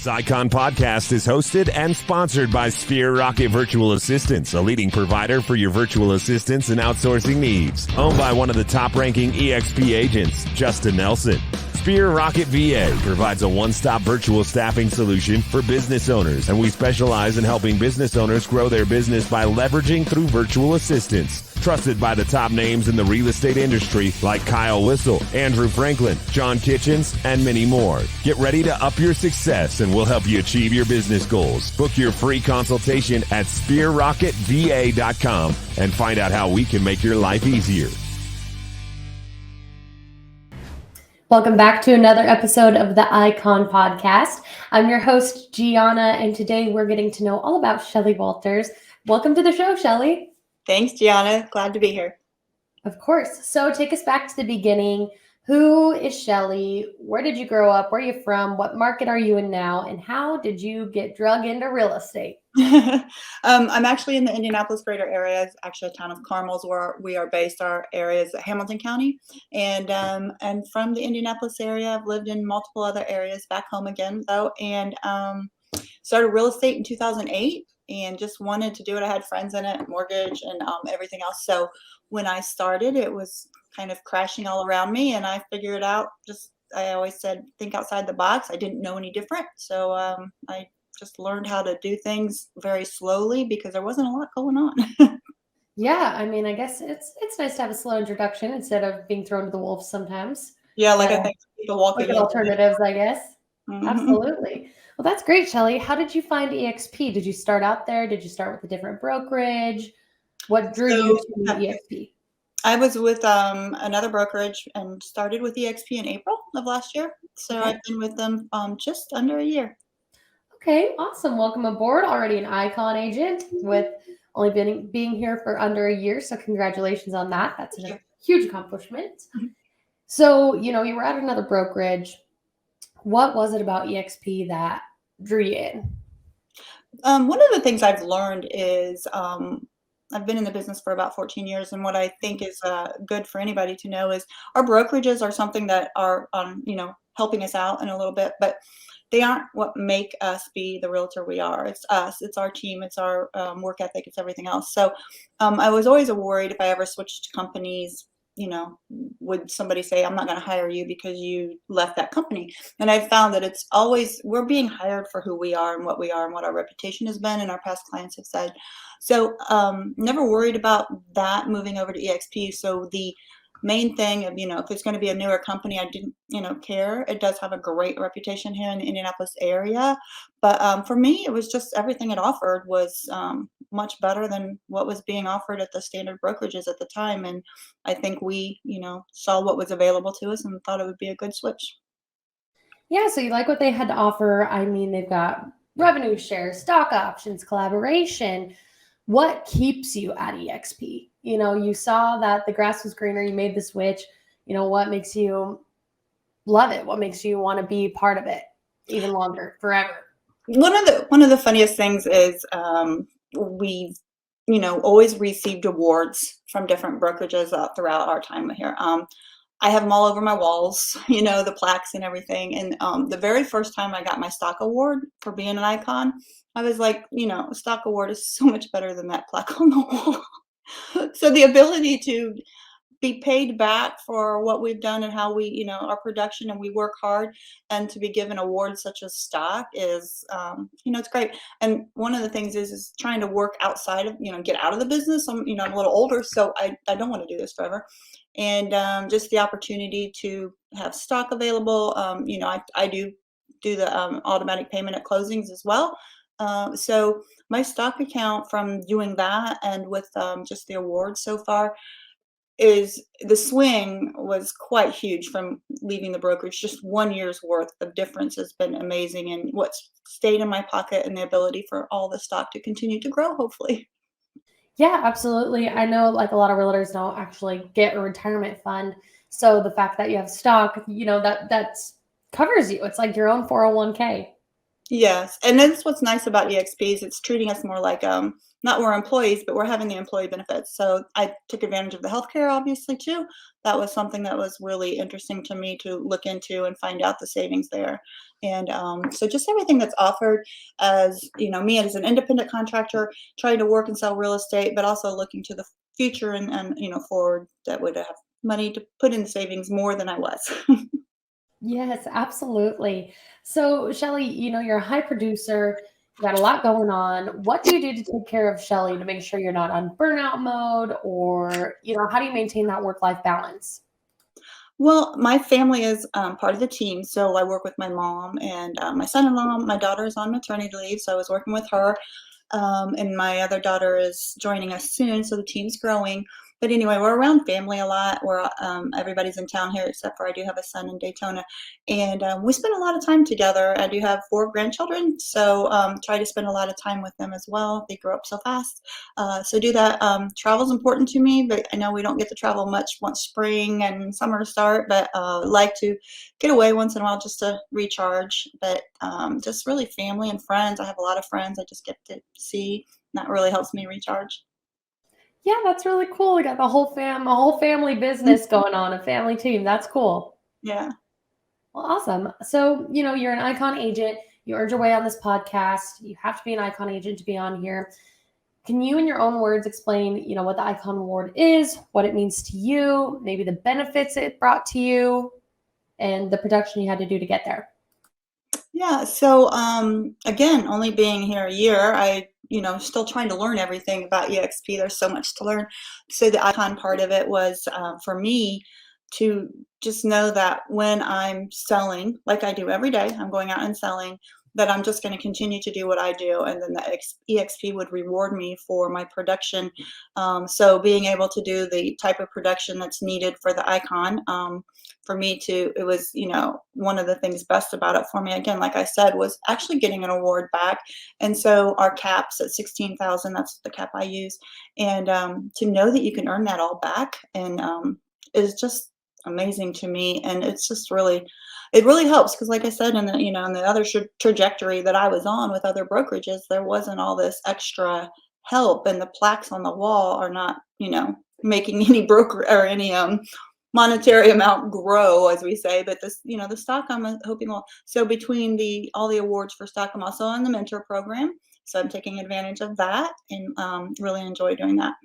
This Icon podcast is hosted and sponsored by Sphere Rocket Virtual Assistants, a leading provider for your virtual assistants and outsourcing needs. Owned by one of the top-ranking EXP agents, Justin Nelson. Sphere Rocket VA provides a one-stop virtual staffing solution for business owners, and we specialize in helping business owners grow their business by leveraging through virtual assistants. Trusted by the top names in the real estate industry like Kyle Whistle, Andrew Franklin, John Kitchens, and many more. Get ready to up your success and we'll help you achieve your business goals. Book your free consultation at sphererocketva.com and find out how we can make your life easier. Welcome back to another episode of the Icon Podcast. I'm your host, Gianna, and today we're getting to know all about Shelly Walters. Welcome to the show, Shelly. Thanks, Gianna. Glad to be here. Of course. So take us back to the beginning. Who is Shelly? Where did you grow up? Where are you from? What market are you in now? And how did you get drug into real estate? I'm actually in the Indianapolis greater area. It's actually a town of Carmel's where we are based. Our area is Hamilton County. And from the Indianapolis area, I've lived in multiple other areas back home again, though, and started real estate in 2008. And just wanted to do it. I had friends in it, mortgage and everything else. So when I started, it was kind of crashing all around me, and I figured out I always said, think outside the box. I didn't know any different. So I just learned how to do things very slowly because there wasn't a lot going on. Yeah, I mean, I guess it's nice to have a slow introduction instead of being thrown to the wolves sometimes. Yeah, like I think people walking look at alternatives, I guess. Mm-hmm. Absolutely. Well, that's great, Shelly. How did you find EXP? Did you start out there? Did you start with a different brokerage? What drew you to EXP? I was with another brokerage and started with EXP in April of last year. So okay. I've been with them just under a year. Okay, awesome. Welcome aboard. Already an Icon agent with only being here for under a year. So congratulations on that. That's a huge accomplishment. Mm-hmm. So, you were at another brokerage. What was it about EXP that drew you in? One of the things I've learned is I've been in the business for about 14 years. And what I think is good for anybody to know is our brokerages are something that are, helping us out in a little bit, but they aren't what make us be the realtor we are. It's us. It's our team. It's our work ethic. It's everything else. So I was always worried if I ever switched companies, would somebody say, I'm not going to hire you because you left that company? And I found that it's always, we're being hired for who we are and what our reputation has been and our past clients have said. So never worried about that moving over to EXP. So the main thing of, if it's going to be a newer company, I didn't, care. It does have a great reputation here in the Indianapolis area. But for me, it was just everything it offered was much better than what was being offered at the standard brokerages at the time. And I think we, saw what was available to us and thought it would be a good switch. Yeah. So you like what they had to offer. I mean, they've got revenue shares, stock options, collaboration. What keeps you at EXP? You saw that the grass was greener. You made the switch. What makes you love it? What makes you want to be part of it even longer, forever? One of the funniest things is we've always received awards from different brokerages throughout our time here. I have them all over my walls, the plaques and everything. And the very first time I got my stock award for being an icon, I was like, a stock award is so much better than that plaque on the wall. So the ability to be paid back for what we've done and how we, our production and we work hard, and to be given awards such as stock is, it's great. And one of the things is trying to work outside of, get out of the business. I'm a little older, so I don't want to do this forever. And just the opportunity to have stock available. I do the automatic payment at closings as well. So my stock account from doing that and with just the awards so far is the swing was quite huge from leaving the brokerage. Just 1 year's worth of difference has been amazing, and what's stayed in my pocket and the ability for all the stock to continue to grow, hopefully. Yeah, absolutely. I know like a lot of realtors don't actually get a retirement fund. So the fact that you have stock, that's covers you. It's like your own 401k. Yes. And that's what's nice about EXP is it's treating us more like not we're employees, but we're having the employee benefits. So I took advantage of the healthcare, obviously, too. That was something that was really interesting to me to look into and find out the savings there. And so just everything that's offered as, me as an independent contractor, trying to work and sell real estate, but also looking to the future and forward, that would have money to put in savings more than I was. Yes, absolutely. So, Shelly, you're a high producer, you got a lot going on. What do you do to take care of Shelly to make sure you're not on burnout mode or, how do you maintain that work-life balance? Well, my family is part of the team, so I work with my mom and my son-in-law. My daughter is on maternity leave, so I was working with her. And my other daughter is joining us soon, so the team's growing. But anyway, we're around family a lot. We're everybody's in town here except for I do have a son in Daytona, and we spend a lot of time together. I do have 4 grandchildren, so try to spend a lot of time with them as well. They grow up so fast, so do that. Travel's important to me, but I know we don't get to travel much once spring and summer start. But like to get away once in a while just to recharge. But just really family and friends. I have a lot of friends I just get to see. That really helps me recharge. Yeah, that's really cool. You got a whole family business going on, a family team. That's cool. Yeah. Well, awesome. So, you're an icon agent. You earned your way on this podcast. You have to be an icon agent to be on here. Can you, in your own words, explain, what the Icon Award is, what it means to you, maybe the benefits it brought to you, and the production you had to do to get there? Yeah. So again, only being here a year, still trying to learn everything about EXP. There's so much to learn. So the icon part of it was for me to just know that when I'm selling, like I do every day, I'm going out and selling, that I'm just going to continue to do what I do, and then the EXP would reward me for my production. So being able to do the type of production that's needed for the icon, for me to, it was, one of the things best about it for me, again, like I said, was actually getting an award back. And so our caps at 16,000, that's the cap I use. And to know that you can earn that all back and is just amazing to me. And it's just really, it really helps because, like I said, in the other trajectory that I was on with other brokerages, there wasn't all this extra help, and the plaques on the wall are not, making any broker or any monetary amount grow, as we say. But this, the stock, I'm hoping will. So between all the awards for stock, I'm also on the mentor program, so I'm taking advantage of that and really enjoy doing that.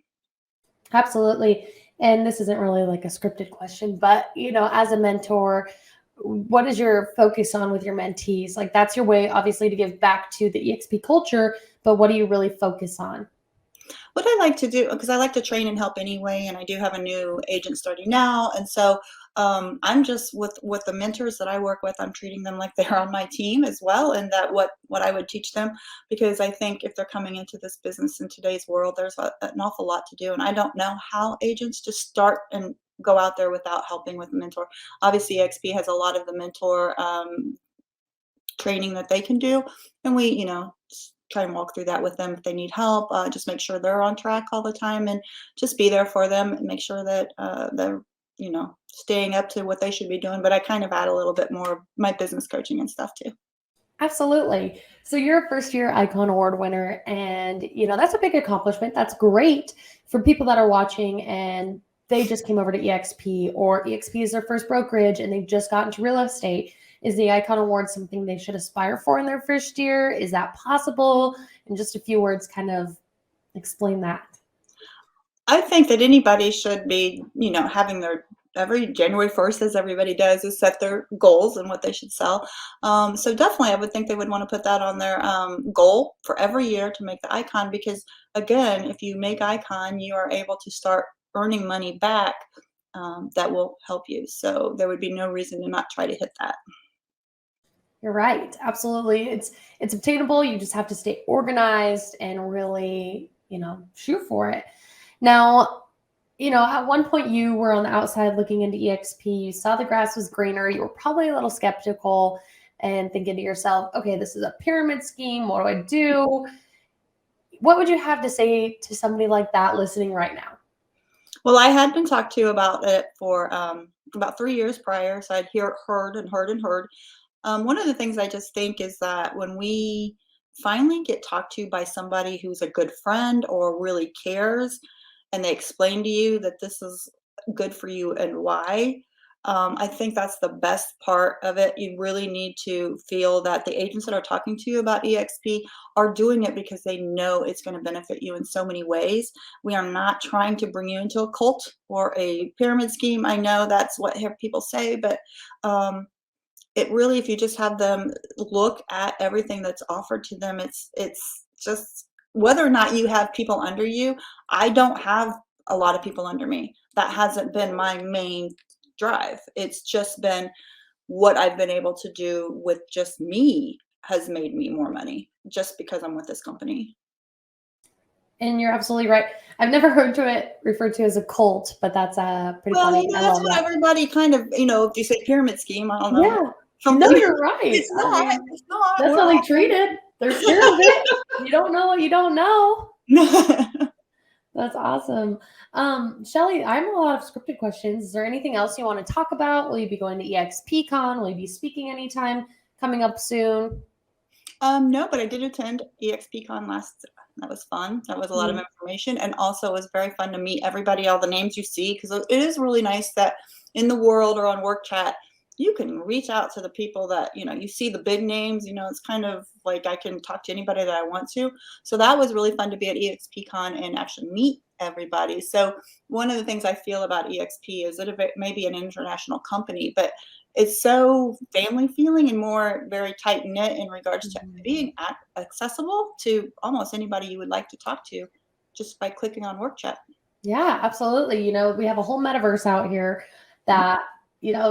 Absolutely. And this isn't really like a scripted question, but, as a mentor, what is your focus on with your mentees? Like, that's your way, obviously, to give back to the EXP culture, but what do you really focus on? What I like to do, because I like to train and help anyway, and I do have a new agent starting now, and so I'm just with the mentors that I work with, I'm treating them like they're on my team as well, and that what I would teach them, because I think if they're coming into this business in today's world, there's an awful lot to do, and I don't know how agents just start and go out there without helping with a mentor. Obviously, XP has a lot of the mentor training that they can do, and we try and walk through that with them if they need help. Just make sure they're on track all the time and just be there for them and make sure that they're staying up to what they should be doing. But I kind of add a little bit more of my business coaching and stuff too. Absolutely. So you're a first year Icon Award winner, and that's a big accomplishment. That's great for people that are watching and they just came over to EXP, or EXP is their first brokerage and they've just gotten to real estate. Is the Icon Award something they should aspire for in their first year? Is that possible? In just a few words, kind of explain that. I think that anybody should be, having their every January 1st, as everybody does, is set their goals and what they should sell. So definitely, I would think they would want to put that on their goal for every year to make the icon, because again, if you make icon, you are able to start earning money back. That will help you. So there would be no reason to not try to hit that. You're right. Absolutely. It's obtainable. You just have to stay organized and really, shoot for it. Now, at one point you were on the outside looking into EXP, you saw the grass was greener, you were probably a little skeptical and thinking to yourself, okay, this is a pyramid scheme. What do I do? What would you have to say to somebody like that listening right now? Well, I had been talked to about it for about 3 years prior, so I'd heard and heard and heard. One of the things I just think is that when we finally get talked to by somebody who's a good friend or really cares, and they explain to you that this is good for you and why, I think that's the best part of it. You really need to feel that the agents that are talking to you about EXP are doing it because they know it's going to benefit you in so many ways. We are not trying to bring you into a cult or a pyramid scheme. I know that's what people say, but it really, if you just have them look at everything that's offered to them, it's just whether or not you have people under you. I don't have a lot of people under me. That hasn't been my main drive. It's just been what I've been able to do with just me has made me more money just because I'm with this company. And you're absolutely right. I've never heard it referred to as a cult, but that's pretty Well, funny. I that's love what that. everybody kind of, if you say pyramid scheme, I don't know. Yeah. Something. No, you're right. It's I not. mean, It's not. that's how they treat it. They're scared of it. You don't know what you don't know. That's awesome. Shelly, I have a lot of scripted questions. Is there anything else you want to talk about? Will you be going to EXP Con? Will you be speaking anytime coming up soon? No, but I did attend EXP Con that was fun. That was a lot of information. And also it was very fun to meet everybody, all the names you see, because it is really nice that in the world or on work chat, you can reach out to the people that, you see the big names, it's kind of like I can talk to anybody that I want to. So that was really fun to be at EXP Con and actually meet everybody. So one of the things I feel about EXP is that it may be an international company, but it's so family feeling and more very tight knit in regards to being accessible to almost anybody you would like to talk to just by clicking on work chat. Yeah, absolutely. We have a whole metaverse out here that,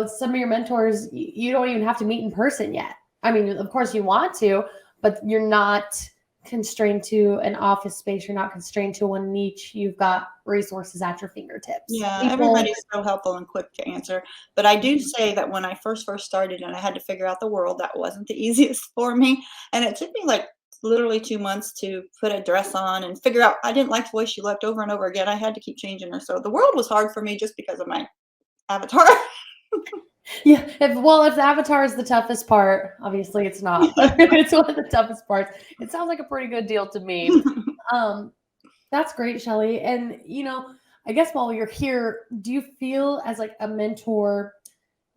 some of your mentors, you don't even have to meet in person yet. I mean, of course you want to, but you're not constrained to an office space. You're not constrained to one niche. You've got resources at your fingertips. Yeah, everybody's so helpful and quick to answer. But I do say that when I first started and I had to figure out the world, that wasn't the easiest for me. And it took me like literally 2 months to put a dress on and figure out I didn't like the way she looked over and over again. I had to keep changing her. So the world was hard for me just because of my avatar. Yeah, if the avatar is the toughest part, obviously it's not. It's one of the toughest parts. It sounds like a pretty good deal to me. That's great, Shelly. And I guess while you're here, do you feel as like a mentor,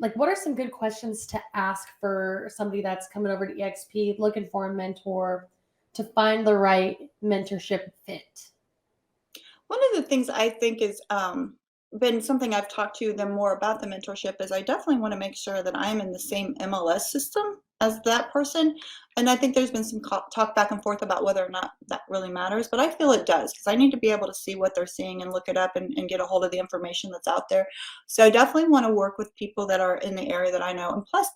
like what are some good questions to ask for somebody that's coming over to EXP looking for a mentor to find the right mentorship fit? One of the things I think is been something I've talked to them more about the mentorship is I definitely want to make sure that I'm in the same MLS system as that person. And I think there's been some talk back and forth about whether or not that really matters, but I feel it does because I need to be able to see what they're seeing and look it up and get a hold of the information that's out there. So I definitely want to work with people that are in the area that I know. And plus,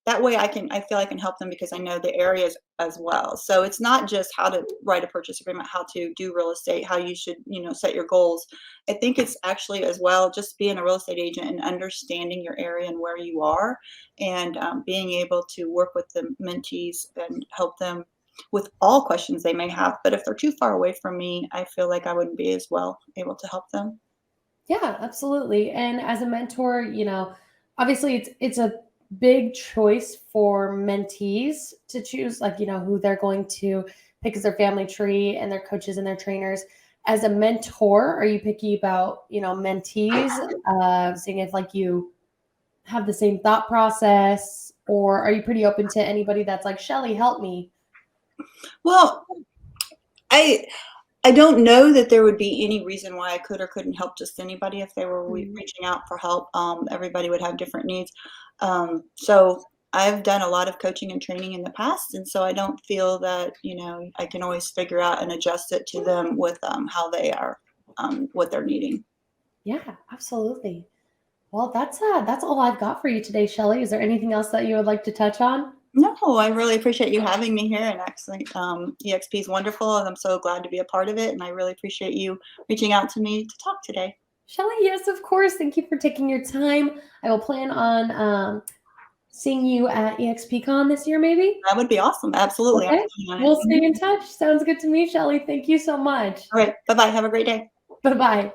that way I feel I can help them because I know the areas as well. So it's not just how to write a purchase agreement, how to do real estate, how you should, set your goals. I think it's actually as well just being a real estate agent and understanding your area and where you are and being able to work with the mentees and help them with all questions they may have. But if they're too far away from me, I feel like I wouldn't be as well able to help them. Yeah, absolutely. And as a mentor, obviously it's a big choice for mentees to choose, like, who they're going to pick as their family tree and their coaches and their trainers. As a mentor, are you picky about, mentees, seeing if like you have the same thought process, or are you pretty open to anybody that's like, Shelly, help me? Well, I don't know that there would be any reason why I could or couldn't help just anybody if they were reaching out for help. Everybody would have different needs. So I've done a lot of coaching and training in the past, and so I don't feel that I can always figure out and adjust it to them with how they are, what they're needing. Yeah, absolutely. Well, that's all I've got for you today, Shelly. Is there anything else that you would like to touch on? No, I really appreciate you having me here, and actually, EXP is wonderful, and I'm so glad to be a part of it. And I really appreciate you reaching out to me to talk today. Shelly, yes, of course. Thank you for taking your time. I will plan on seeing you at EXP Con this year, maybe. That would be awesome. Absolutely. Okay. We'll stay in touch. Sounds good to me, Shelly. Thank you so much. All right. Bye-bye. Have a great day. Bye-bye.